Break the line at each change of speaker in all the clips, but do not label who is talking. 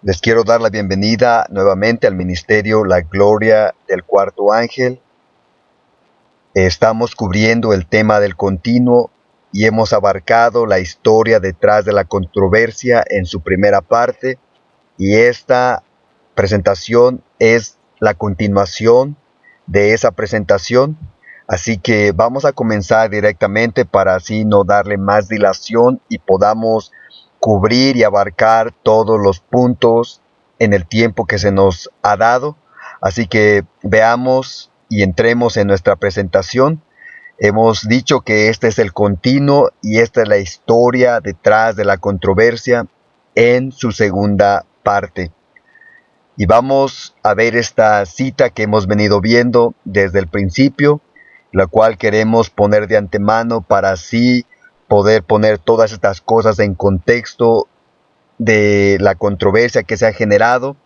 Les quiero dar la bienvenida nuevamente al ministerio La Gloria del Cuarto Ángel. Estamos cubriendo el tema del continuo y hemos abarcado la historia detrás de la controversia en su primera parte, y esta presentación es la continuación de esa presentación. Así que vamos a comenzar directamente para así no darle más dilación y podamos cubrir y abarcar todos los puntos en el tiempo que se nos ha dado. Así que veamos y entremos en nuestra presentación. Hemos dicho que este es el continuo y esta es la historia detrás de la controversia en su segunda parte. Y vamos a ver esta cita que hemos venido viendo desde el principio, la cual queremos poner de antemano para así poder poner todas estas cosas en contexto de la controversia que se ha generado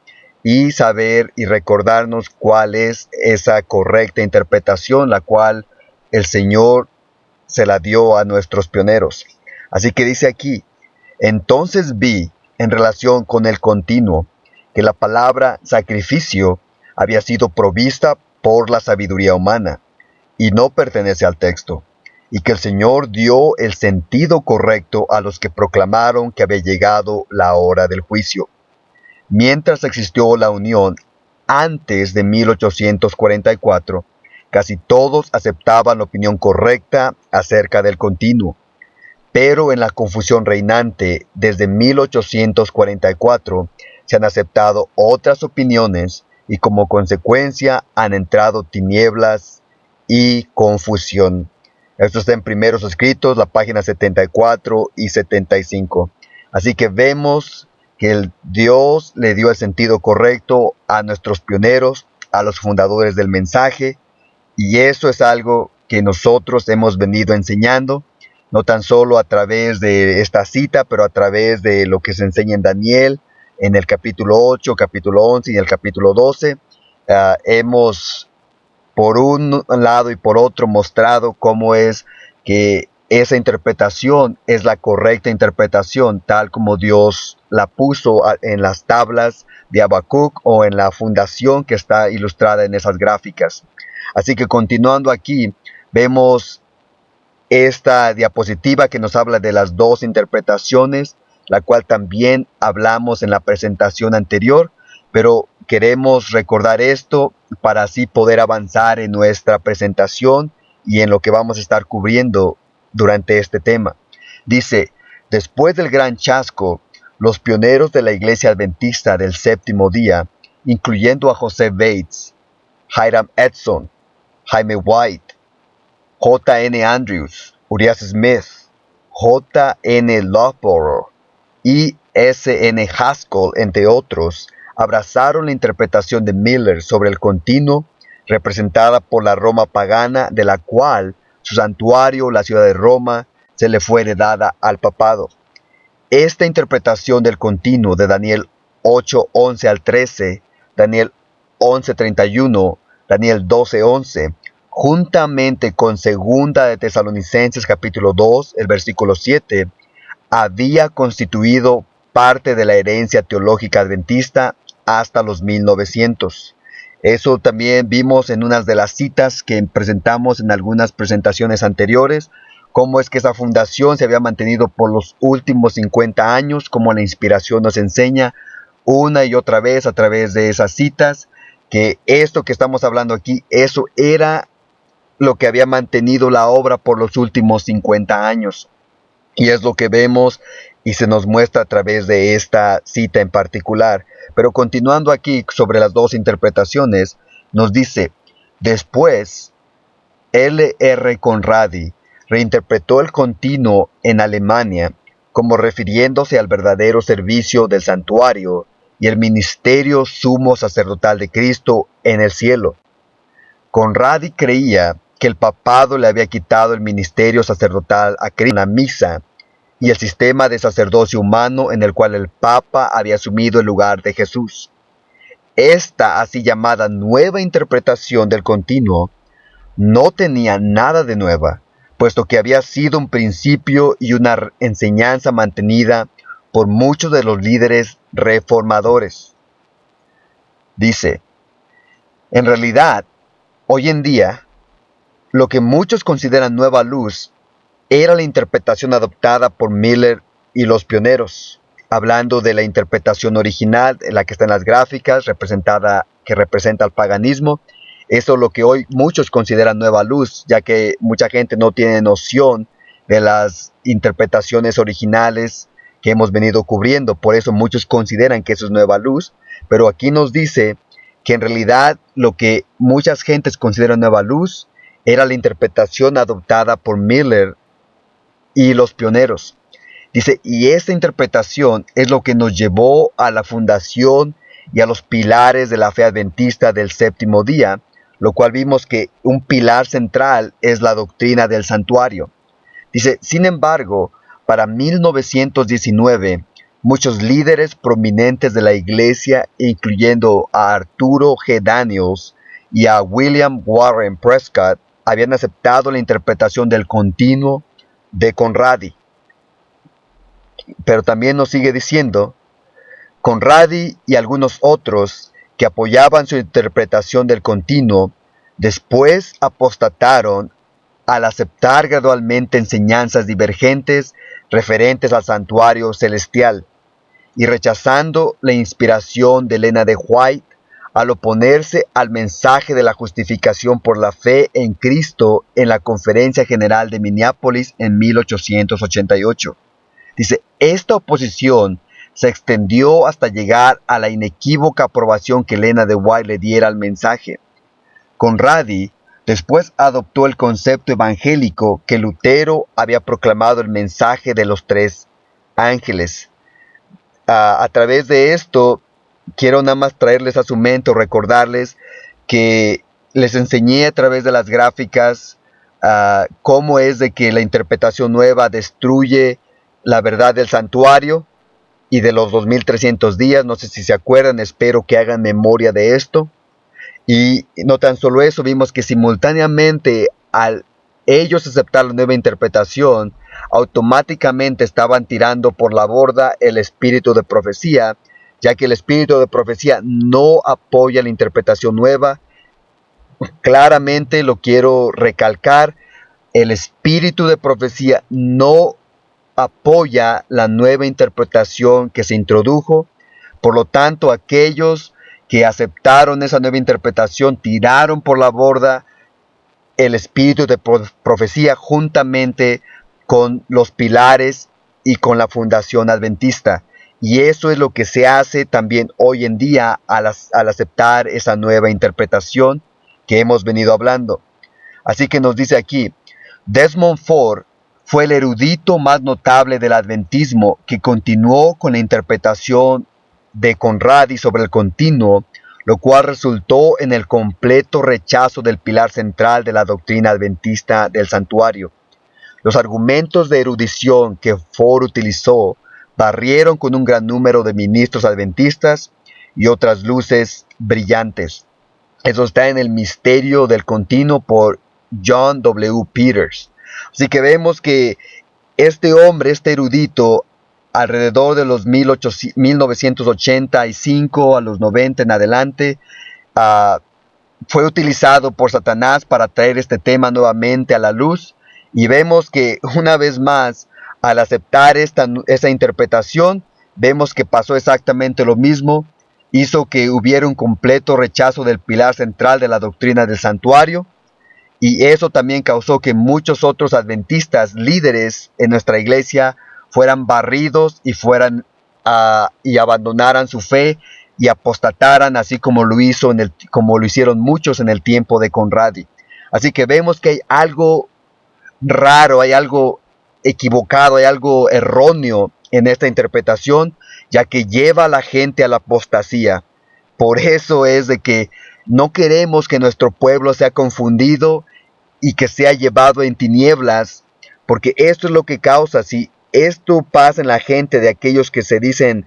y saber y recordarnos cuál es esa correcta interpretación, la cual el Señor se la dio a nuestros pioneros. Así que dice aquí: entonces vi, en relación con el continuo, que la palabra sacrificio había sido provista por la sabiduría humana y no pertenece al texto, y que el Señor dio el sentido correcto a los que proclamaron que había llegado la hora del juicio. Mientras existió la unión antes de 1844, casi todos aceptaban la opinión correcta acerca del continuo. Pero en la confusión reinante desde 1844 se han aceptado otras opiniones y como consecuencia han entrado tinieblas y confusión. Esto está en Primeros Escritos, la página 74 y 75. Así que vemos que Dios le dio el sentido correcto a nuestros pioneros, a los fundadores del mensaje, y eso es algo que nosotros hemos venido enseñando, no tan solo a través de esta cita, pero a través de lo que se enseña en Daniel, en el capítulo 8, capítulo 11 y el capítulo 12. Hemos, por un lado y por otro, mostrado cómo es que esa interpretación es la correcta interpretación, tal como Dios la puso en las tablas de Habacuc o en la fundación que está ilustrada en esas gráficas. Así que continuando aquí, vemos esta diapositiva que nos habla de las dos interpretaciones, la cual también hablamos en la presentación anterior, pero queremos recordar esto para así poder avanzar en nuestra presentación y en lo que vamos a estar cubriendo durante este tema. Dice: después del gran chasco, los pioneros de la Iglesia Adventista del Séptimo Día, incluyendo a José Bates, Hiram Edson, Jaime White, J. N. Andrews, Uriah Smith, J. N. Loughborough y S. N. Haskell, entre otros, abrazaron la interpretación de Miller sobre el continuo, representada por la Roma pagana, de la cual su santuario, la ciudad de Roma, se le fue heredada al papado. Esta interpretación del continuo de Daniel 8:11 al 13, Daniel 11:31, Daniel 12:11, juntamente con Segunda de Tesalonicenses capítulo 2, el versículo 7, había constituido parte de la herencia teológica adventista hasta los 1900. Eso también vimos en unas de las citas que presentamos en algunas presentaciones anteriores, cómo es que esa fundación se había mantenido por los últimos 50 años, como la inspiración nos enseña una y otra vez a través de esas citas, que esto que estamos hablando aquí, eso era lo que había mantenido la obra por los últimos 50 años. Y es lo que vemos y se nos muestra a través de esta cita en particular. Pero continuando aquí sobre las dos interpretaciones, nos dice: después, L. R. Conradi reinterpretó el continuo en Alemania como refiriéndose al verdadero servicio del santuario y el ministerio sumo sacerdotal de Cristo en el cielo. Conradi creía que el papado le había quitado el ministerio sacerdotal a Cristo en la misa y el sistema de sacerdocio humano en el cual el Papa había asumido el lugar de Jesús. Esta así llamada nueva interpretación del continuo no tenía nada de nueva, puesto que había sido un principio y una enseñanza mantenida por muchos de los líderes reformadores. Dice, en realidad, hoy en día, lo que muchos consideran nueva luz era la interpretación adoptada por Miller y los pioneros, hablando de la interpretación original, la que está en las gráficas, que representa el paganismo. Eso es lo que hoy muchos consideran nueva luz, ya que mucha gente no tiene noción de las interpretaciones originales que hemos venido cubriendo. Por eso muchos consideran que eso es nueva luz, pero aquí nos dice que en realidad lo que muchas gentes consideran nueva luz era la interpretación adoptada por Miller y los pioneros. Dice, y esta interpretación es lo que nos llevó a la fundación y a los pilares de la fe adventista del séptimo día, lo cual vimos que un pilar central es la doctrina del santuario. Dice, sin embargo, para 1919, muchos líderes prominentes de la iglesia, incluyendo a Arturo G. Daniels y a William Warren Prescott, habían aceptado la interpretación del continuo de Conradi. Pero también nos sigue diciendo, Conradi y algunos otros que apoyaban su interpretación del continuo, después apostataron al aceptar gradualmente enseñanzas divergentes referentes al santuario celestial, y rechazando la inspiración de Elena de White al oponerse al mensaje de la justificación por la fe en Cristo en la Conferencia General de Minneapolis en 1888. Dice, esta oposición se extendió hasta llegar a la inequívoca aprobación que Elena de White le diera al mensaje. Conradi después adoptó el concepto evangélico que Lutero había proclamado, el mensaje de los tres ángeles. A través de esto, quiero nada más traerles a su mente o recordarles que les enseñé a través de las gráficas cómo es de que la interpretación nueva destruye la verdad del santuario y de los 2300 días. No sé si se acuerdan, espero que hagan memoria de esto. Y no tan solo eso, vimos que simultáneamente al ellos aceptar la nueva interpretación, automáticamente estaban tirando por la borda el espíritu de profecía, ya que el espíritu de profecía no apoya la interpretación nueva. Claramente lo quiero recalcar, el espíritu de profecía no apoya la nueva interpretación que se introdujo. Por lo tanto, aquellos que aceptaron esa nueva interpretación tiraron por la borda el espíritu de profecía juntamente con los pilares y con la fundación adventista. Y eso es lo que se hace también hoy en día al aceptar esa nueva interpretación que hemos venido hablando. Así que nos dice aquí, Desmond Ford fue el erudito más notable del adventismo que continuó con la interpretación de Conradi sobre el continuo, lo cual resultó en el completo rechazo del pilar central de la doctrina adventista del santuario. Los argumentos de erudición que Ford utilizó barrieron con un gran número de ministros adventistas y otras luces brillantes. Eso está en El misterio del continuo por John W. Peters. Así que vemos que este hombre, este erudito, alrededor de los 1985 a los 90 en adelante, fue utilizado por Satanás para traer este tema nuevamente a la luz. Y vemos que una vez más, al aceptar esa interpretación, vemos que pasó exactamente lo mismo. Hizo que hubiera un completo rechazo del pilar central de la doctrina del santuario. Y eso también causó que muchos otros adventistas, líderes en nuestra iglesia, fueran barridos y y abandonaran su fe y apostataran, así como lo hicieron muchos en el tiempo de Conradi. Así que vemos que hay algo raro, hay algo equivocado, hay algo erróneo en esta interpretación, ya que lleva a la gente a la apostasía. Por eso es de que no queremos que nuestro pueblo sea confundido y que sea llevado en tinieblas, porque esto es lo que causa. Si esto pasa en la gente de aquellos que se dicen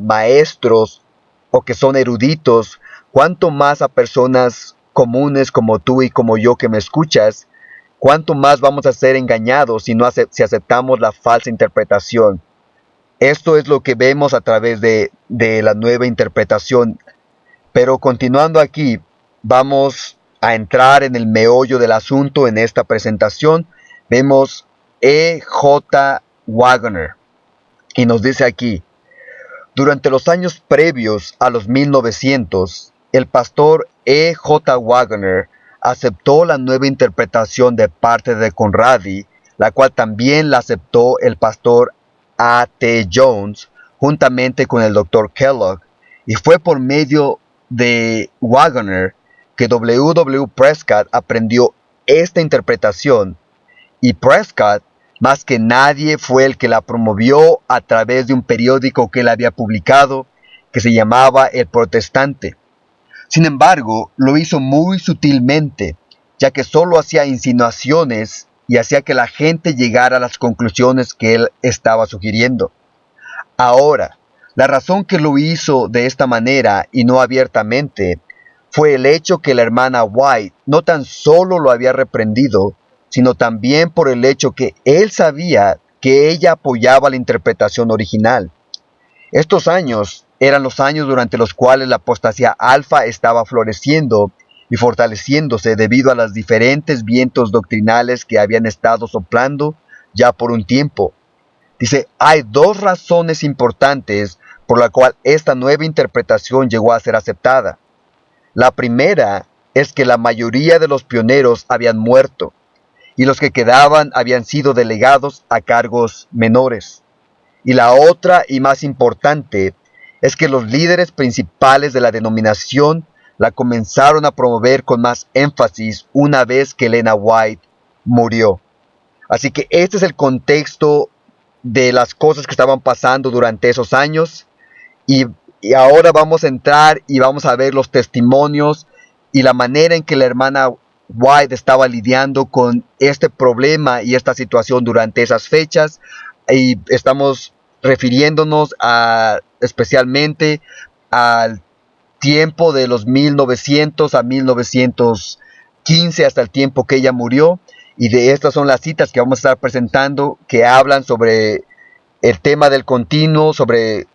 maestros o que son eruditos, cuánto más a personas comunes como tú y como yo que me escuchas, cuánto más vamos a ser engañados si aceptamos la falsa interpretación. Esto es lo que vemos a través de la nueva interpretación. Pero continuando aquí, vamos a entrar en el meollo del asunto en esta presentación. Vemos E.J. Waggoner y nos dice aquí: durante los años previos a los 1900, el pastor E.J. Waggoner aceptó la nueva interpretación de parte de Conradi, la cual también la aceptó el pastor A.T. Jones juntamente con el Dr. Kellogg, y fue por medio de Waggoner que W. W. Prescott aprendió esta interpretación, y Prescott, más que nadie, fue el que la promovió a través de un periódico que él había publicado, que se llamaba El Protestante. Sin embargo, lo hizo muy sutilmente, ya que solo hacía insinuaciones y hacía que la gente llegara a las conclusiones que él estaba sugiriendo. Ahora, la razón que lo hizo de esta manera y no abiertamente fue el hecho que la hermana White no tan solo lo había reprendido, sino también por el hecho que él sabía que ella apoyaba la interpretación original. Estos años eran los años durante los cuales la apostasía alfa estaba floreciendo y fortaleciéndose debido a los diferentes vientos doctrinales que habían estado soplando ya por un tiempo. Dice, hay dos razones importantes por la cual esta nueva interpretación llegó a ser aceptada. La primera es que la mayoría de los pioneros habían muerto, y los que quedaban habían sido delegados a cargos menores. Y la otra y más importante es que los líderes principales de la denominación la comenzaron a promover con más énfasis una vez que Elena White murió. Así que este es el contexto de las cosas que estaban pasando durante esos años, y ahora vamos a entrar y vamos a ver los testimonios y la manera en que la hermana White estaba lidiando con este problema y esta situación durante esas fechas, y estamos refiriéndonos especialmente al tiempo de los 1900 a 1915 hasta el tiempo que ella murió, y de estas son las citas que vamos a estar presentando que hablan sobre el tema del continuo, sobre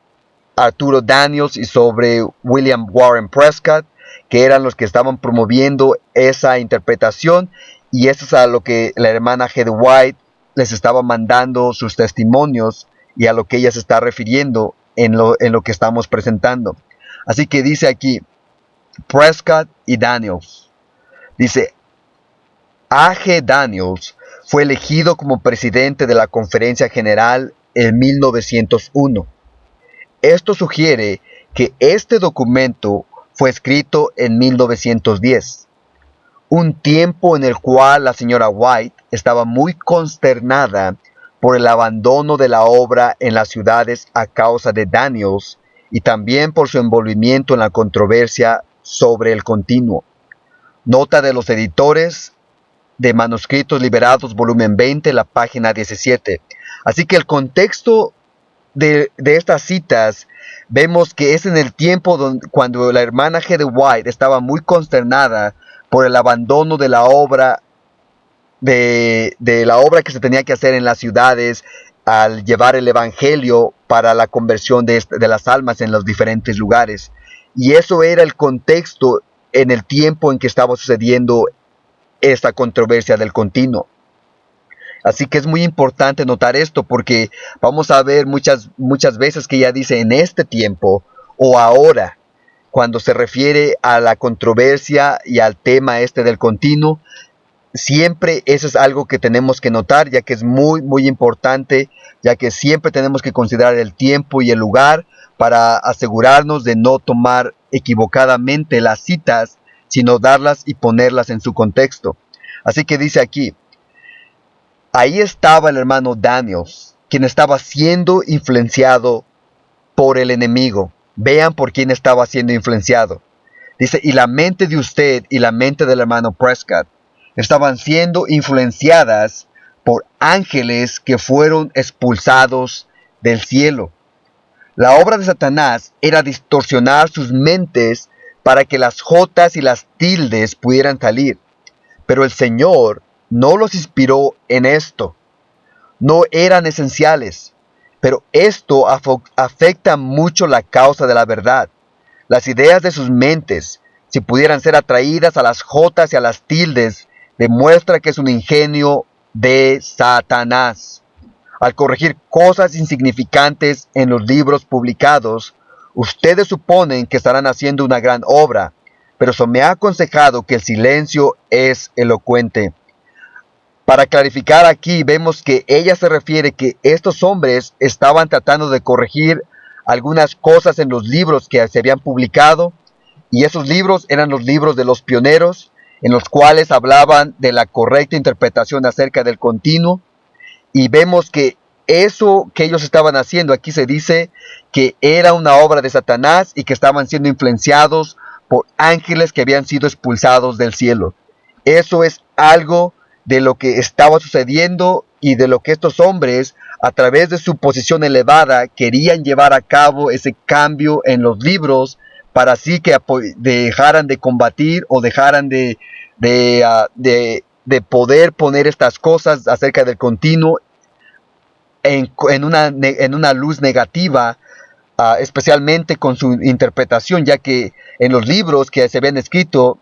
Arturo Daniels y sobre William Warren Prescott, que eran los que estaban promoviendo esa interpretación, y eso es a lo que la hermana Heather White les estaba mandando sus testimonios y a lo que ella se está refiriendo en lo que estamos presentando. Así que dice aquí, Prescott y Daniels. Dice, A.G. Daniels fue elegido como presidente de la Conferencia General en 1901. Esto sugiere que este documento fue escrito en 1910, un tiempo en el cual la señora White estaba muy consternada por el abandono de la obra en las ciudades a causa de Daniels y también por su envolvimiento en la controversia sobre el continuo. Nota de los editores de Manuscritos Liberados, volumen 20, la página 17. Así que el contexto de estas citas vemos que es en el tiempo cuando la hermana Heather White estaba muy consternada por el abandono de la obra de la obra que se tenía que hacer en las ciudades al llevar el evangelio para la conversión de las almas en los diferentes lugares. Y eso era el contexto en el tiempo en que estaba sucediendo esta controversia del continuo. Así que es muy importante notar esto, porque vamos a ver muchas veces que ella dice en este tiempo o ahora, cuando se refiere a la controversia y al tema este del continuo. Siempre eso es algo que tenemos que notar, ya que es muy importante, ya que siempre tenemos que considerar el tiempo y el lugar para asegurarnos de no tomar equivocadamente las citas, sino darlas y ponerlas en su contexto. Así que dice aquí, ahí estaba el hermano Daniels, quien estaba siendo influenciado por el enemigo. Vean por quién estaba siendo influenciado. Dice, y la mente de usted y la mente del hermano Prescott estaban siendo influenciadas por ángeles que fueron expulsados del cielo. La obra de Satanás era distorsionar sus mentes para que las jotas y las tildes pudieran salir. Pero el Señor no los inspiró en esto. No eran esenciales. Pero esto afecta mucho la causa de la verdad. Las ideas de sus mentes, si pudieran ser atraídas a las jotas y a las tildes, demuestra que es un ingenio de Satanás. Al corregir cosas insignificantes en los libros publicados, ustedes suponen que estarán haciendo una gran obra, pero se me ha aconsejado que el silencio es elocuente. Para clarificar aquí, vemos que ella se refiere que estos hombres estaban tratando de corregir algunas cosas en los libros que se habían publicado, y esos libros eran los libros de los pioneros, en los cuales hablaban de la correcta interpretación acerca del continuo, y vemos que eso que ellos estaban haciendo, aquí se dice que era una obra de Satanás y que estaban siendo influenciados por ángeles que habían sido expulsados del cielo. Eso es algo de lo que estaba sucediendo y de lo que estos hombres, a través de su posición elevada, querían llevar a cabo ese cambio en los libros para así que dejaran de combatir o dejaran de poder poner estas cosas acerca del continuo en una luz negativa, especialmente con su interpretación, ya que en los libros que se habían escrito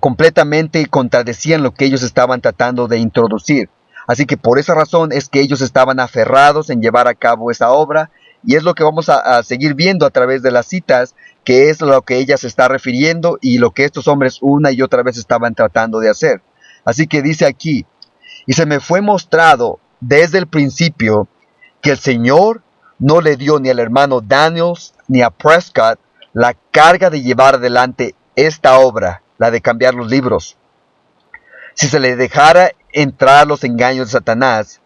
completamente contradecían lo que ellos estaban tratando de introducir. Así que por esa razón es que ellos estaban aferrados en llevar a cabo esa obra, y es lo que vamos a seguir viendo a través de las citas, que es lo que ella se está refiriendo y lo que estos hombres una y otra vez estaban tratando de hacer. Así que dice aquí: y se me fue mostrado desde el principio que el Señor no le dio ni al hermano Daniels ni a Prescott la carga de llevar adelante esta obra, la de cambiar los libros. Si se le dejara entrar los engaños de Satanás,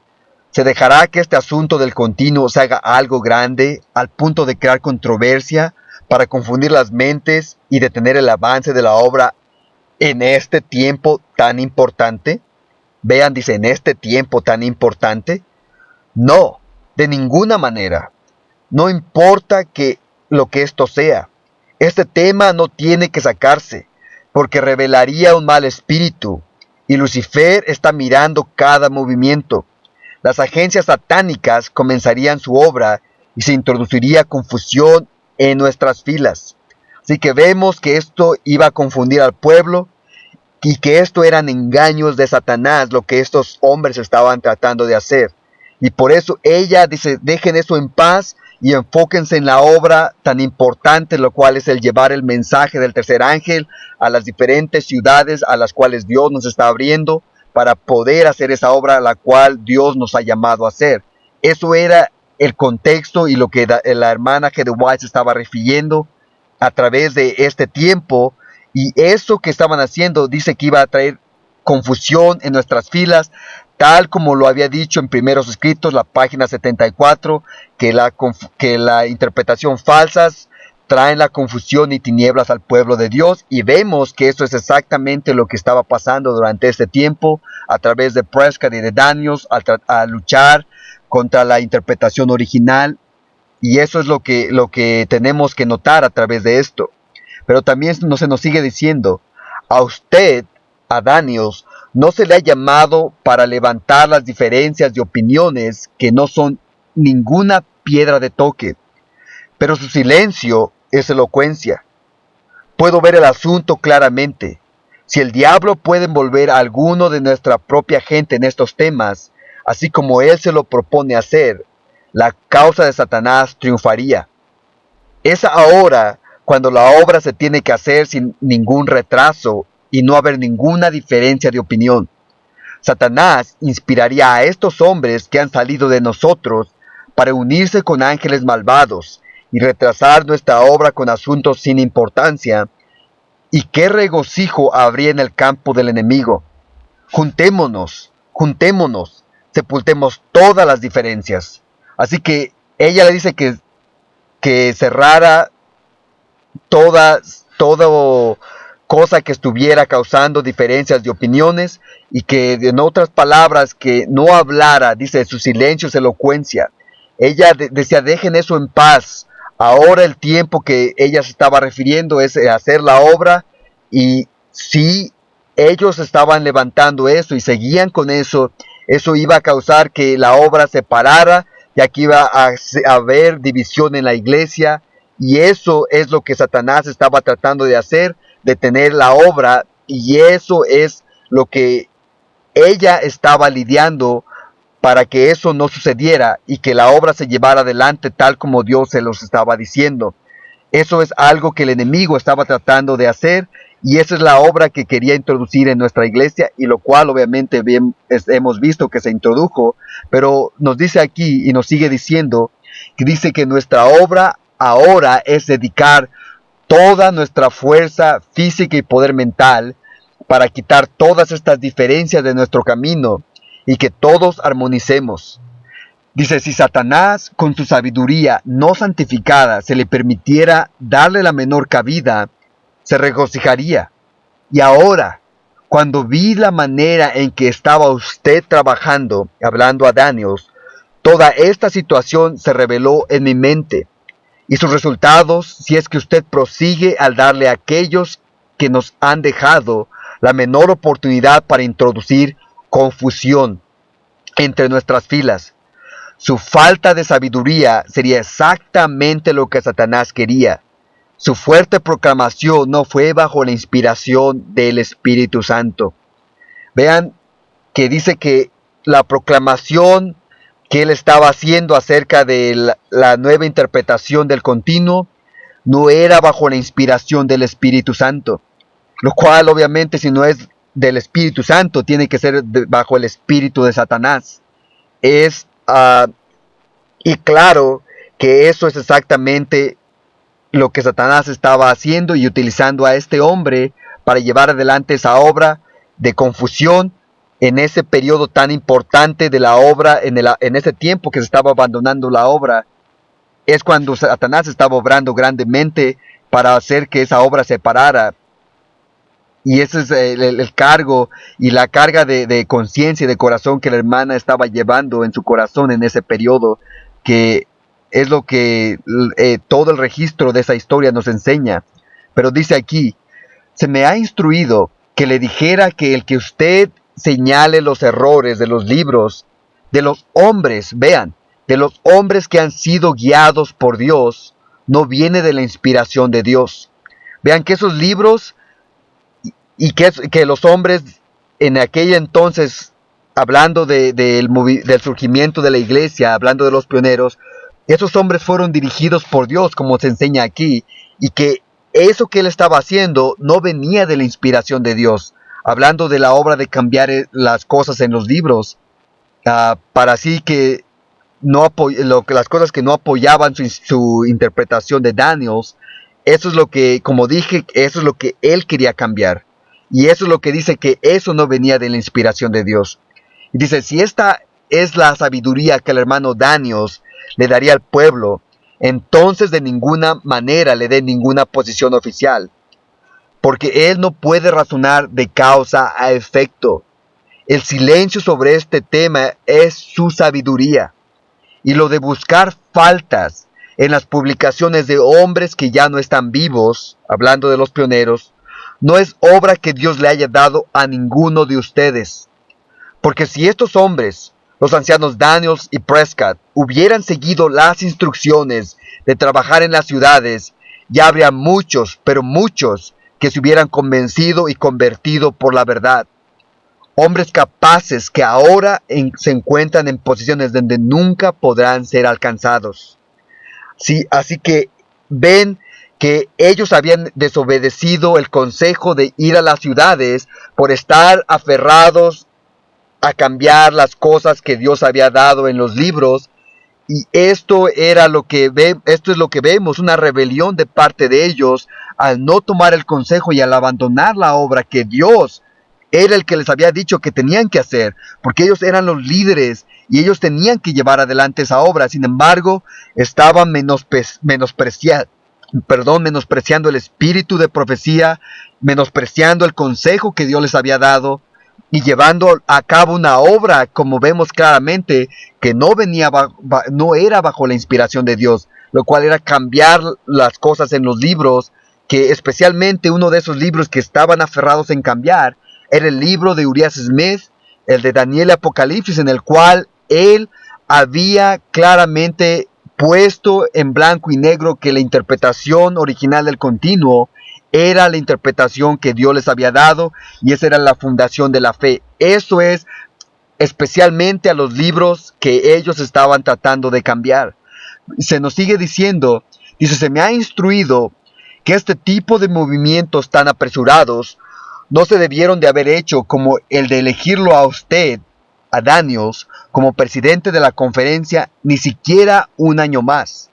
se dejará que este asunto del continuo se haga algo grande al punto de crear controversia para confundir las mentes y detener el avance de la obra en este tiempo tan importante. Vean, dice, en este tiempo tan importante. No, de ninguna manera. No importa lo que esto sea. Este tema no tiene que sacarse, porque revelaría un mal espíritu, y Lucifer está mirando cada movimiento. Las agencias satánicas comenzarían su obra y se introduciría confusión en nuestras filas. Así que vemos que esto iba a confundir al pueblo y que esto eran engaños de Satanás, lo que estos hombres estaban tratando de hacer. Y por eso ella dice: dejen eso en paz y enfóquense en la obra tan importante, lo cual es el llevar el mensaje del tercer ángel a las diferentes ciudades a las cuales Dios nos está abriendo para poder hacer esa obra a la cual Dios nos ha llamado a hacer. Eso era el contexto y lo que la hermana G. D. White estaba refiriendo a través de este tiempo. Y eso que estaban haciendo dice que iba a traer confusión en nuestras filas, tal como lo había dicho en Primeros Escritos, la página 74, que la interpretación falsas traen la confusión y tinieblas al pueblo de Dios. Y vemos que eso es exactamente lo que estaba pasando durante este tiempo a través de Prescott y de Daniels, a luchar contra la interpretación original. Y eso es lo que tenemos que notar a través de esto. Pero también se nos sigue diciendo: a usted, a Daniels, no se le ha llamado para levantar las diferencias de opiniones que no son ninguna piedra de toque, pero su silencio es elocuencia. Puedo ver el asunto claramente. Si el diablo puede envolver a alguno de nuestra propia gente en estos temas, así como él se lo propone hacer, la causa de Satanás triunfaría. Es ahora cuando la obra se tiene que hacer sin ningún retraso y no haber ninguna diferencia de opinión. Satanás inspiraría a estos hombres que han salido de nosotros para unirse con ángeles malvados y retrasar nuestra obra con asuntos sin importancia. ¿Y qué regocijo habría en el campo del enemigo? Juntémonos, sepultemos todas las diferencias. Así que ella le dice que cerrara toda cosa que estuviera causando diferencias de opiniones, y que, en otras palabras, que no hablara. Dice: su silencio es elocuencia. Ella decía: dejen eso en paz. Ahora el tiempo que ella se estaba refiriendo es hacer la obra, y si ellos estaban levantando eso y seguían con eso, eso iba a causar que la obra se parara, y aquí va a haber división en la iglesia, y eso es lo que Satanás estaba tratando de hacer, detener la obra, y eso es lo que ella estaba lidiando para que eso no sucediera y que la obra se llevara adelante tal como Dios se los estaba diciendo. Eso es algo que el enemigo estaba tratando de hacer, y esa es la obra que quería introducir en nuestra iglesia, y lo cual obviamente hemos visto que se introdujo, pero nos dice aquí y nos sigue diciendo que dice que nuestra obra ahora es dedicar toda nuestra fuerza física y poder mental para quitar todas estas diferencias de nuestro camino y que todos armonicemos. Dice, si Satanás con su sabiduría no santificada se le permitiera darle la menor cabida, se regocijaría. Y ahora, cuando vi la manera en que estaba usted trabajando, hablando a Daniels, toda esta situación se reveló en mi mente. Y sus resultados, si es que usted prosigue al darle a aquellos que nos han dejado la menor oportunidad para introducir confusión entre nuestras filas. Su falta de sabiduría sería exactamente lo que Satanás quería. Su fuerte proclamación no fue bajo la inspiración del Espíritu Santo. Vean que dice que la proclamación que él estaba haciendo acerca de la nueva interpretación del continuo no era bajo la inspiración del Espíritu Santo. Lo cual obviamente si no es del Espíritu Santo tiene que ser bajo el espíritu de Satanás. Y claro que eso es exactamente lo que Satanás estaba haciendo y utilizando a este hombre para llevar adelante esa obra de confusión en ese periodo tan importante de la obra, en ese tiempo que se estaba abandonando la obra. Es cuando Satanás estaba obrando grandemente para hacer que esa obra se parara. Y ese es el cargo y la carga de conciencia y de corazón que la hermana estaba llevando en su corazón en ese periodo, que es lo que todo el registro de esa historia nos enseña. Pero dice aquí, se me ha instruido que le dijera que el que usted señale los errores de los libros, de los hombres, vean, de los hombres que han sido guiados por Dios, no viene de la inspiración de Dios. Vean que esos libros y que los hombres en aquel entonces, hablando del surgimiento de la iglesia, hablando de los pioneros, esos hombres fueron dirigidos por Dios, como se enseña aquí, y que eso que él estaba haciendo no venía de la inspiración de Dios, hablando de la obra de cambiar las cosas en los libros, para así que las cosas que no apoyaban su interpretación de Daniels. Eso es lo que, como dije, eso es lo que él quería cambiar. Y eso es lo que dice que eso no venía de la inspiración de Dios. Y dice, si esta es la sabiduría que el hermano Daniels le daría al pueblo, entonces de ninguna manera le dé ninguna posición oficial. Porque él no puede razonar de causa a efecto. El silencio sobre este tema es su sabiduría. Y lo de buscar faltas en las publicaciones de hombres que ya no están vivos, hablando de los pioneros, no es obra que Dios le haya dado a ninguno de ustedes. Porque si estos hombres, los ancianos Daniels y Prescott, hubieran seguido las instrucciones de trabajar en las ciudades, ya habría muchos, pero muchos, que se hubieran convencido y convertido por la verdad. Hombres capaces que ahora se encuentran en posiciones donde nunca podrán ser alcanzados. Sí, así que ven que ellos habían desobedecido el consejo de ir a las ciudades por estar aferrados a cambiar las cosas que Dios había dado en los libros, y esto es lo que vemos, una rebelión de parte de ellos al no tomar el consejo y al abandonar la obra que Dios era el que les había dicho que tenían que hacer, porque ellos eran los líderes y ellos tenían que llevar adelante esa obra. Sin embargo, estaban menospreciando el espíritu de profecía, menospreciando el consejo que Dios les había dado y llevando a cabo una obra, como vemos claramente, que no era bajo la inspiración de Dios, lo cual era cambiar las cosas en los libros, que especialmente uno de esos libros que estaban aferrados en cambiar era el libro de Urias Smith, el de Daniel y Apocalipsis, en el cual él había claramente puesto en blanco y negro que la interpretación original del continuo era la interpretación que Dios les había dado y esa era la fundación de la fe. Eso es especialmente a los libros que ellos estaban tratando de cambiar. Se nos sigue diciendo, dice, se me ha instruido que este tipo de movimientos tan apresurados no se debieron de haber hecho, como el de elegirlo a usted, a Daniels, como presidente de la conferencia, ni siquiera un año más.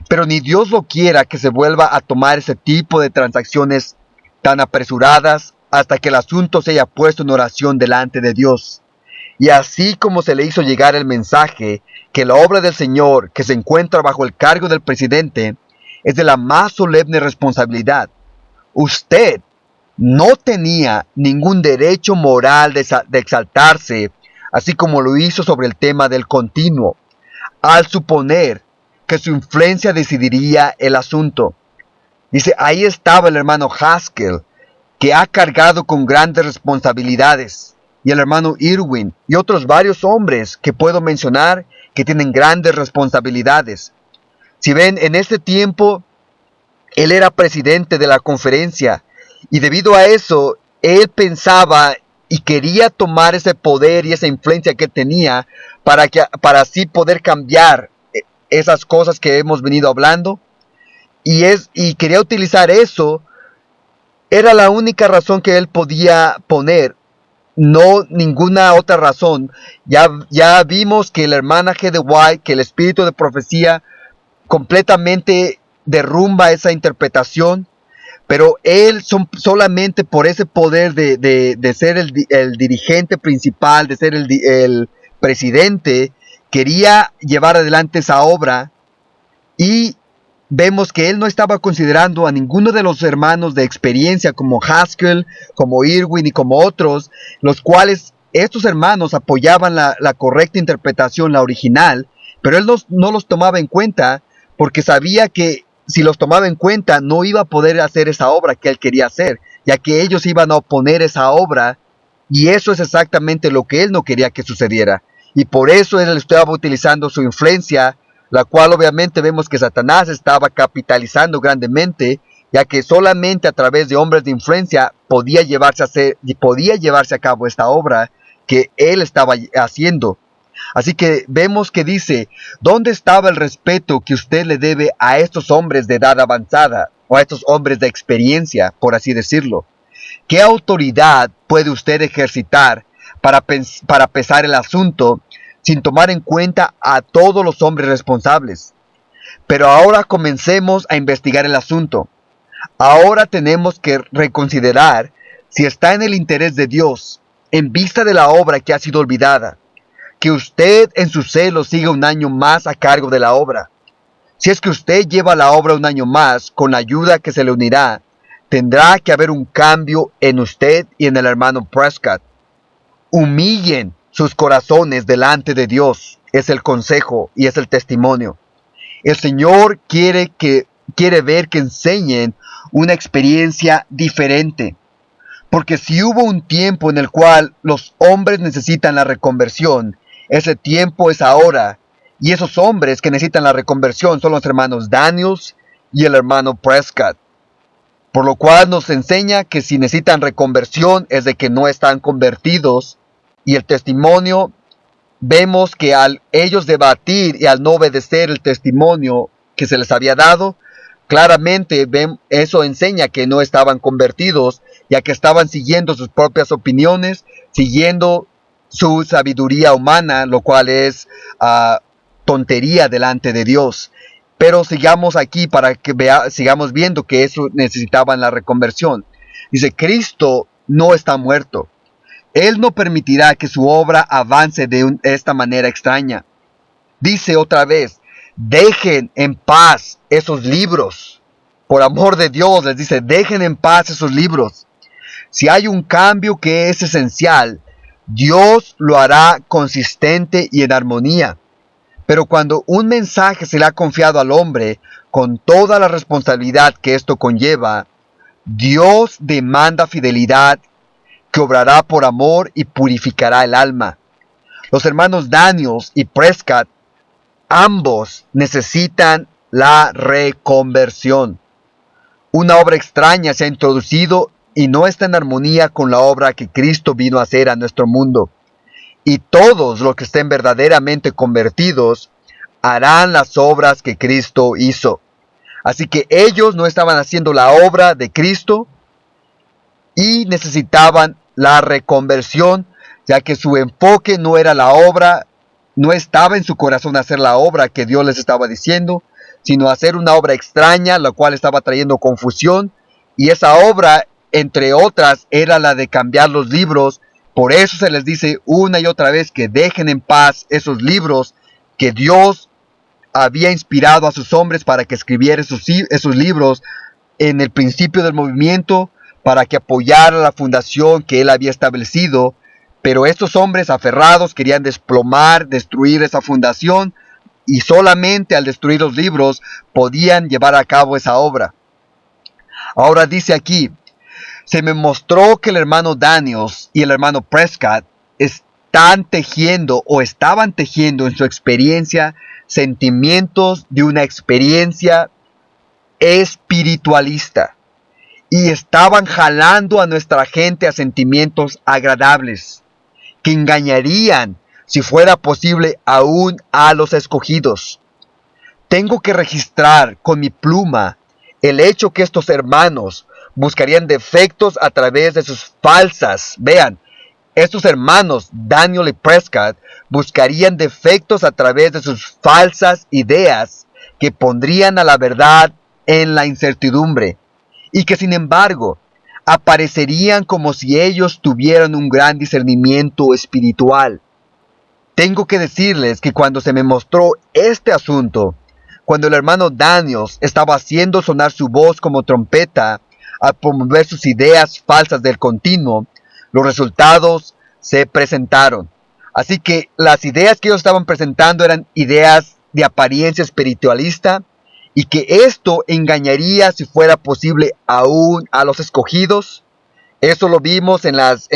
Pero ni Dios lo quiera que se vuelva a tomar ese tipo de transacciones tan apresuradas hasta que el asunto se haya puesto en oración delante de Dios. Y así como se le hizo llegar el mensaje que la obra del Señor que se encuentra bajo el cargo del presidente es de la más solemne responsabilidad, usted no tenía ningún derecho moral de exaltarse, así como lo hizo sobre el tema del continuo, al suponer que su influencia decidiría el asunto. Dice, ahí estaba el hermano Haskell, que ha cargado con grandes responsabilidades, y el hermano Irwin, y otros varios hombres que puedo mencionar que tienen grandes responsabilidades. Si ven, en este tiempo, él era presidente de la conferencia, y debido a eso, él pensaba y quería tomar ese poder y esa influencia que tenía para así poder cambiar esas cosas que hemos venido hablando. Y quería utilizar eso. Era la única razón que él podía poner, no ninguna otra razón. Ya vimos que la hermana G. de White, que el espíritu de profecía completamente derrumba esa interpretación, pero él solamente por ese poder de ser el dirigente principal, de ser el presidente, quería llevar adelante esa obra. Y vemos que él no estaba considerando a ninguno de los hermanos de experiencia como Haskell, como Irwin y como otros, los cuales estos hermanos apoyaban la correcta interpretación, la original, pero él no los tomaba en cuenta porque sabía que si los tomaba en cuenta no iba a poder hacer esa obra que él quería hacer, ya que ellos iban a oponer esa obra, y eso es exactamente lo que él no quería que sucediera. Y por eso él estaba utilizando su influencia, la cual obviamente vemos que Satanás estaba capitalizando grandemente, ya que solamente a través de hombres de influencia podía llevarse a cabo esta obra que él estaba haciendo. Así que vemos que dice, ¿dónde estaba el respeto que usted le debe a estos hombres de edad avanzada, o a estos hombres de experiencia, por así decirlo? ¿Qué autoridad puede usted ejercitar para pesar el asunto sin tomar en cuenta a todos los hombres responsables? Pero ahora comencemos a investigar el asunto. Ahora tenemos que reconsiderar si está en el interés de Dios, en vista de la obra que ha sido olvidada, que usted en su celo siga un año más a cargo de la obra. Si es que usted lleva la obra un año más, con la ayuda que se le unirá, tendrá que haber un cambio en usted y en el hermano Prescott. Humillen sus corazones delante de Dios, es el consejo y es el testimonio. El Señor quiere ver que enseñen una experiencia diferente. Porque si hubo un tiempo en el cual los hombres necesitan la reconversión, ese tiempo es ahora. Y esos hombres que necesitan la reconversión son los hermanos Daniels y el hermano Prescott. Por lo cual nos enseña que si necesitan reconversión es de que no están convertidos. Y el testimonio, vemos que al ellos debatir y al no obedecer el testimonio que se les había dado, claramente eso enseña que no estaban convertidos, ya que estaban siguiendo sus propias opiniones, siguiendo su sabiduría humana, lo cual es tontería delante de Dios. Pero sigamos aquí para que sigamos viendo que eso necesitaban la reconversión. Dice, Cristo no está muerto. Él no permitirá que su obra avance de esta manera extraña. Dice otra vez, dejen en paz esos libros. Por amor de Dios, les dice, dejen en paz esos libros. Si hay un cambio que es esencial, Dios lo hará consistente y en armonía. Pero cuando un mensaje se le ha confiado al hombre, con toda la responsabilidad que esto conlleva, Dios demanda fidelidad que obrará por amor y purificará el alma. Los hermanos Daniels y Prescott, ambos necesitan la reconversión. Una obra extraña se ha introducido y no está en armonía con la obra que Cristo vino a hacer a nuestro mundo. Y todos los que estén verdaderamente convertidos harán las obras que Cristo hizo. Así que ellos no estaban haciendo la obra de Cristo y necesitaban la reconversión, ya que su enfoque no era la obra, no estaba en su corazón hacer la obra que Dios les estaba diciendo, sino hacer una obra extraña, la cual estaba trayendo confusión, y esa obra, entre otras, era la de cambiar los libros. Por eso se les dice una y otra vez que dejen en paz esos libros que Dios había inspirado a sus hombres para que escribieran esos libros en el principio del movimiento, para que apoyara la fundación que él había establecido. Pero estos hombres aferrados querían desplomar, destruir esa fundación, y solamente al destruir los libros podían llevar a cabo esa obra. Ahora dice aquí, se me mostró que el hermano Daniels y el hermano Prescott estaban tejiendo en su experiencia sentimientos de una experiencia espiritualista, y estaban jalando a nuestra gente a sentimientos agradables que engañarían, si fuera posible, aún a los escogidos. Tengo que registrar con mi pluma el hecho que estos hermanos buscarían defectos a través de sus falsas. Vean, estos hermanos, Daniel y Prescott, buscarían defectos a través de sus falsas ideas que pondrían a la verdad en la incertidumbre, y que sin embargo aparecerían como si ellos tuvieran un gran discernimiento espiritual. Tengo que decirles que cuando se me mostró este asunto, cuando el hermano Daniels estaba haciendo sonar su voz como trompeta a promover sus ideas falsas del continuo, los resultados se presentaron. Así que las ideas que ellos estaban presentando eran ideas de apariencia espiritualista, y que esto engañaría, si fuera posible, aún a los escogidos. Eso lo vimos en las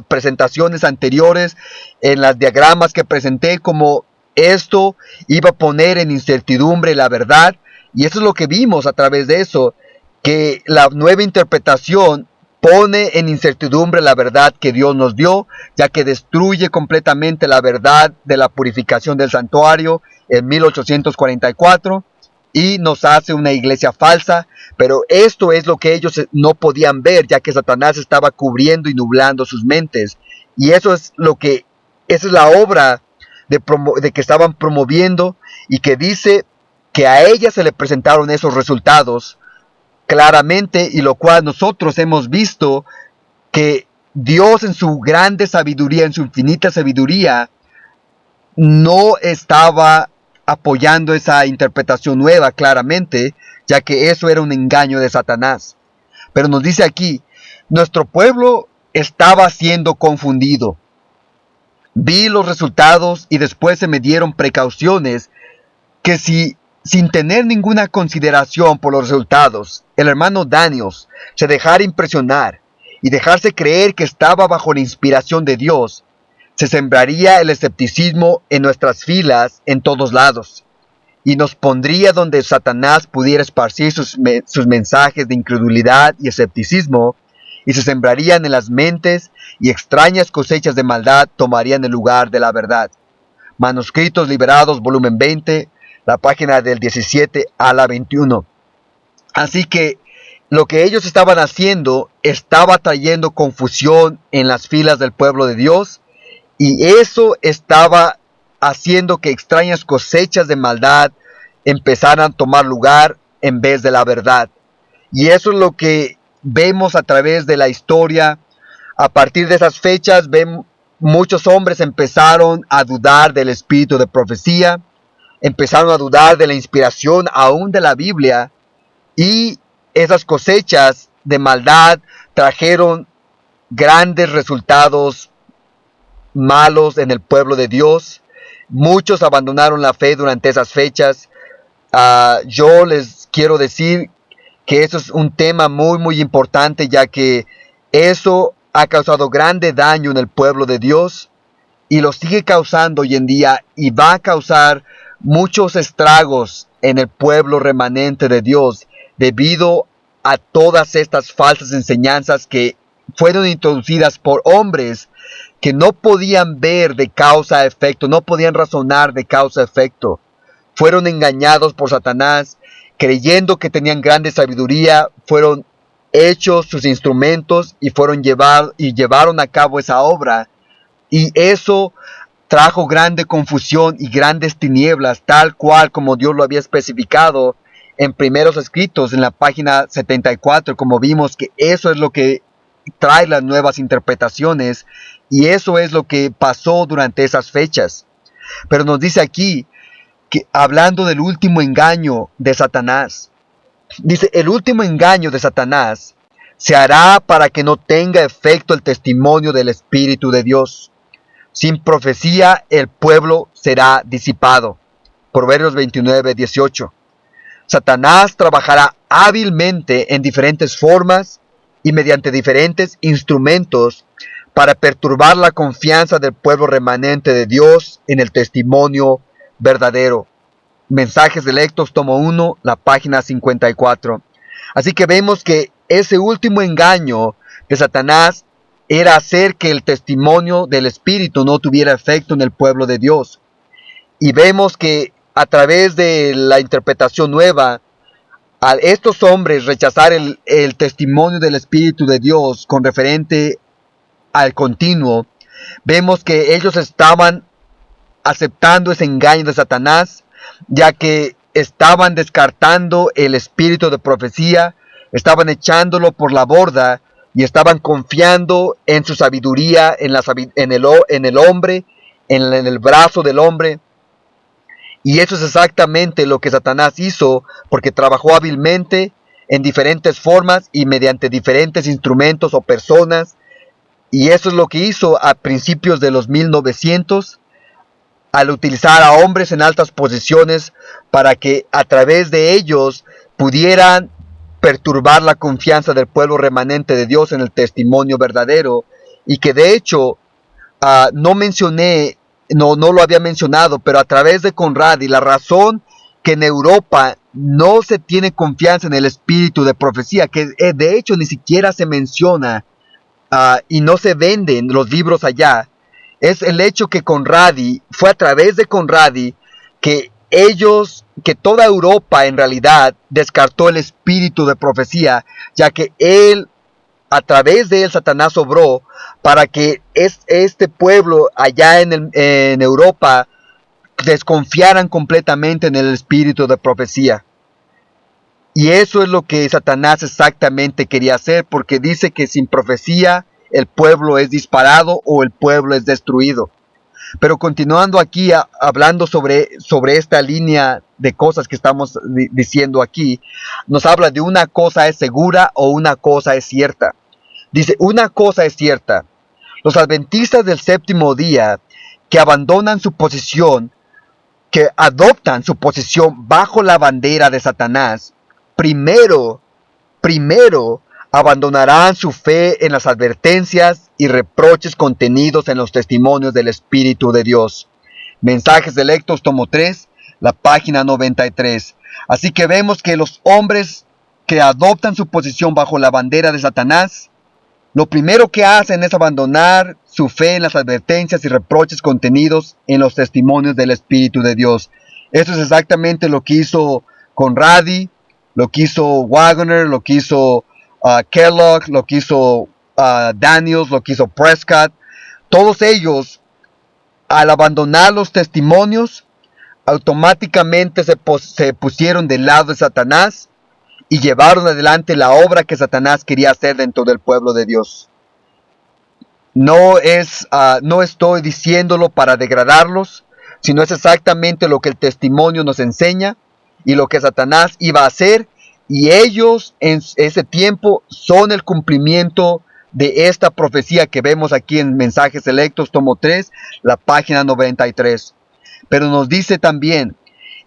presentaciones anteriores, en los diagramas que presenté, como esto iba a poner en incertidumbre la verdad. Y eso es lo que vimos a través de eso, que la nueva interpretación pone en incertidumbre la verdad que Dios nos dio, ya que destruye completamente la verdad de la purificación del santuario en 1844 y nos hace una iglesia falsa. Pero esto es lo que ellos no podían ver, ya que Satanás estaba cubriendo y nublando sus mentes. Y esa es la obra de que estaban promoviendo, y que dice que a ella se le presentaron esos resultados claramente, y lo cual nosotros hemos visto que Dios, en su grande sabiduría, en su infinita sabiduría, no estaba apoyando esa interpretación nueva claramente, ya que eso era un engaño de Satanás. Pero nos dice aquí, nuestro pueblo estaba siendo confundido. Vi los resultados y después se me dieron precauciones que, si sin tener ninguna consideración por los resultados, el hermano Daniels se dejara impresionar y dejarse creer que estaba bajo la inspiración de Dios, se sembraría el escepticismo en nuestras filas en todos lados, y nos pondría donde Satanás pudiera esparcir sus mensajes de incredulidad y escepticismo, y se sembrarían en las mentes, y extrañas cosechas de maldad tomarían el lugar de la verdad. Manuscritos Liberados, volumen 20, la página del 17 a la 21. Así que lo que ellos estaban haciendo estaba trayendo confusión en las filas del pueblo de Dios, y eso estaba haciendo que extrañas cosechas de maldad empezaran a tomar lugar en vez de la verdad. Y eso es lo que vemos a través de la historia. A partir de esas fechas, muchos hombres empezaron a dudar del espíritu de profecía, empezaron a dudar de la inspiración aún de la Biblia, y esas cosechas de maldad trajeron grandes resultados malos en el pueblo de Dios. Muchos abandonaron la fe durante esas fechas. Yo les quiero decir que eso es un tema muy muy importante, ya que eso ha causado grande daño en el pueblo de Dios. y lo sigue causando hoy en día y va a causar muchos estragos en el pueblo remanente de Dios debido a todas estas falsas enseñanzas que fueron introducidas por hombres que no podían ver de causa a efecto, no podían razonar de causa a efecto. Fueron engañados por Satanás, creyendo que tenían grande sabiduría, fueron hechos sus instrumentos y llevaron a cabo esa obra. Y eso trajo grande confusión y grandes tinieblas, tal cual como Dios lo había especificado en primeros escritos, en la página 74, como vimos que eso es lo que trae las nuevas interpretaciones, y eso es lo que pasó durante esas fechas. Pero nos dice aquí, que hablando del último engaño de Satanás, dice, el último engaño de Satanás se hará para que no tenga efecto el testimonio del Espíritu de Dios. Sin profecía el pueblo será disipado. Proverbios 29:18. Satanás trabajará hábilmente en diferentes formas y mediante diferentes instrumentos para perturbar la confianza del pueblo remanente de Dios en el testimonio verdadero. Mensajes Selectos, tomo 1, la página 54. Así que vemos que ese último engaño de Satanás era hacer que el testimonio del Espíritu no tuviera efecto en el pueblo de Dios. Y vemos que a través de la interpretación nueva, al estos hombres rechazar el testimonio del Espíritu de Dios con referente al continuo, vemos que ellos estaban aceptando ese engaño de Satanás, ya que estaban descartando el espíritu de profecía, estaban echándolo por la borda y estaban confiando en su sabiduría, en el hombre, en el brazo del hombre. Y eso es exactamente lo que Satanás hizo, porque trabajó hábilmente en diferentes formas y mediante diferentes instrumentos o personas. Y eso es lo que hizo a principios de los 1900, al utilizar a hombres en altas posiciones para que a través de ellos pudieran perturbar la confianza del pueblo remanente de Dios en el testimonio verdadero. Y que de hecho no mencioné, no lo había mencionado, pero a través de Conradi, la razón que en Europa no se tiene confianza en el espíritu de profecía, que de hecho ni siquiera se menciona y no se venden los libros allá, es el hecho que Conradi, fue a través de Conradi que toda Europa en realidad descartó el espíritu de profecía, ya que a través de él Satanás obró para que este pueblo allá en Europa desconfiaran completamente en el espíritu de profecía. Y eso es lo que Satanás exactamente quería hacer, porque dice que sin profecía el pueblo es disparado o el pueblo es destruido. Pero continuando aquí hablando sobre esta línea de cosas que estamos diciendo aquí, nos habla de una cosa es segura o una cosa es cierta. Dice, una cosa es cierta, los adventistas del séptimo día que abandonan su posición, que adoptan su posición bajo la bandera de Satanás, primero abandonarán su fe en las advertencias y reproches contenidos en los testimonios del Espíritu de Dios. Mensajes Selectos, tomo 3, la página 93. Así que vemos que los hombres que adoptan su posición bajo la bandera de Satanás, lo primero que hacen es abandonar su fe en las advertencias y reproches contenidos en los testimonios del Espíritu de Dios. Eso es exactamente lo que hizo Conradi, lo que hizo Wagner, lo que hizo Kellogg, lo que hizo Daniels, lo que hizo Prescott. Todos ellos, al abandonar los testimonios, automáticamente se pusieron del lado de Satanás y llevaron adelante la obra que Satanás quería hacer dentro del pueblo de Dios. No estoy diciéndolo para degradarlos, sino es exactamente lo que el testimonio nos enseña y lo que Satanás iba a hacer, y ellos en ese tiempo son el cumplimiento de esta profecía que vemos aquí en Mensajes Selectos, tomo 3, la página 93. Pero nos dice también,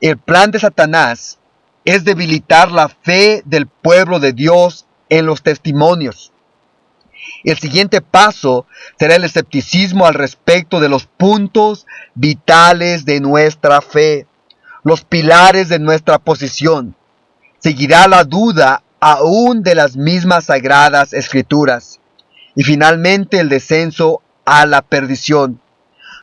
el plan de Satanás es debilitar la fe del pueblo de Dios en los testimonios. El siguiente paso será el escepticismo al respecto de los puntos vitales de nuestra fe, los pilares de nuestra posición. Seguirá la duda aún de las mismas sagradas escrituras. Y finalmente el descenso a la perdición.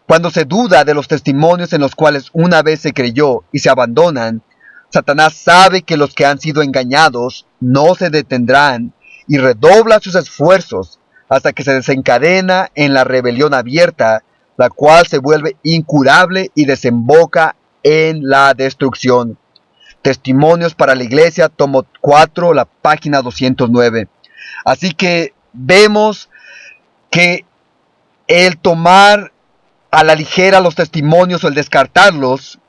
Cuando se duda de los testimonios en los cuales una vez se creyó y se abandonan, Satanás sabe que los que han sido engañados no se detendrán y redobla sus esfuerzos hasta que se desencadena en la rebelión abierta, la cual se vuelve incurable y desemboca en la destrucción. Testimonios para la Iglesia, tomo 4, la página 209. Así que vemos que el tomar a la ligera los testimonios o el descartarlos,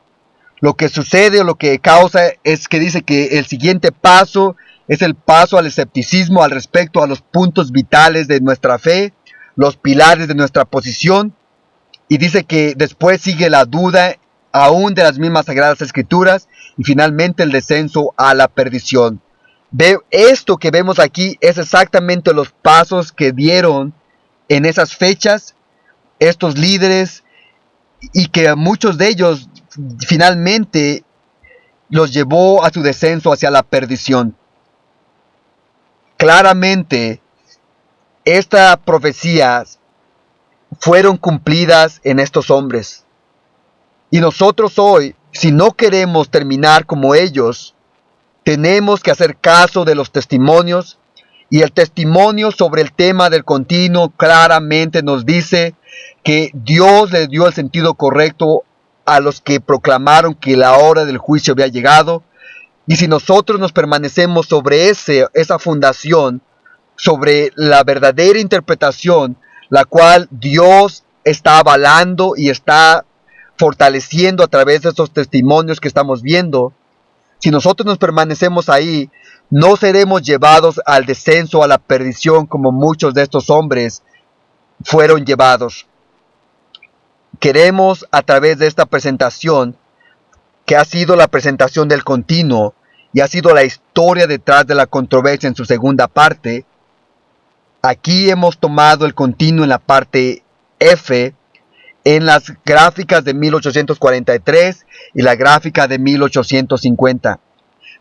lo que sucede o lo que causa es que dice que el siguiente paso es el paso al escepticismo al respecto a los puntos vitales de nuestra fe, los pilares de nuestra posición, y dice que después sigue la duda aún de las mismas sagradas escrituras y finalmente el descenso a la perdición. Esto que vemos aquí es exactamente los pasos que dieron en esas fechas estos líderes y que a muchos de ellos finalmente los llevó a su descenso hacia la perdición. Claramente, estas profecías fueron cumplidas en estos hombres. Y nosotros hoy, si no queremos terminar como ellos, tenemos que hacer caso de los testimonios. Y el testimonio sobre el tema del continuo claramente nos dice que Dios le dio el sentido correcto a los que proclamaron que la hora del juicio había llegado. Y si nosotros nos permanecemos sobre esa fundación, sobre la verdadera interpretación, la cual Dios está avalando y está fortaleciendo a través de esos testimonios que estamos viendo, si nosotros nos permanecemos ahí, no seremos llevados al descenso, a la perdición, como muchos de estos hombres fueron llevados. Queremos, a través de esta presentación, que ha sido la presentación del continuo, y ha sido la historia detrás de la controversia en su segunda parte, aquí hemos tomado el continuo en la parte F, en las gráficas de 1843 y la gráfica de 1850.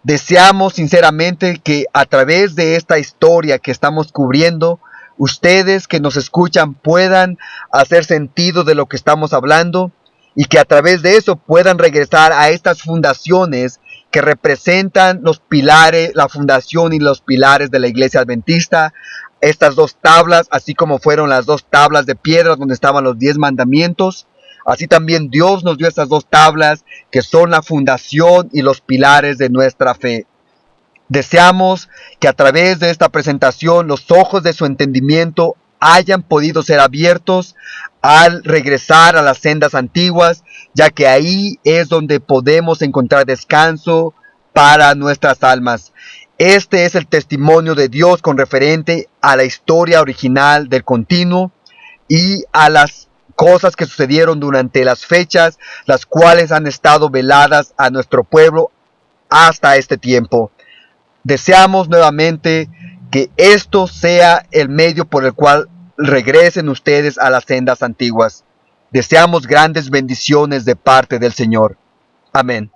Deseamos sinceramente que a través de esta historia que estamos cubriendo, ustedes que nos escuchan puedan hacer sentido de lo que estamos hablando y que a través de eso puedan regresar a estas fundaciones que representan los pilares, la fundación y los pilares de la Iglesia Adventista. Estas dos tablas, así como fueron las dos tablas de piedra donde estaban los 10 mandamientos, así también Dios nos dio estas dos tablas que son la fundación y los pilares de nuestra fe. Deseamos que a través de esta presentación los ojos de su entendimiento hayan podido ser abiertos al regresar a las sendas antiguas, ya que ahí es donde podemos encontrar descanso para nuestras almas. Este es el testimonio de Dios con referente a la historia original del continuo y a las cosas que sucedieron durante las fechas, las cuales han estado veladas a nuestro pueblo hasta este tiempo. Deseamos nuevamente que esto sea el medio por el cual regresen ustedes a las sendas antiguas. Deseamos grandes bendiciones de parte del Señor. Amén.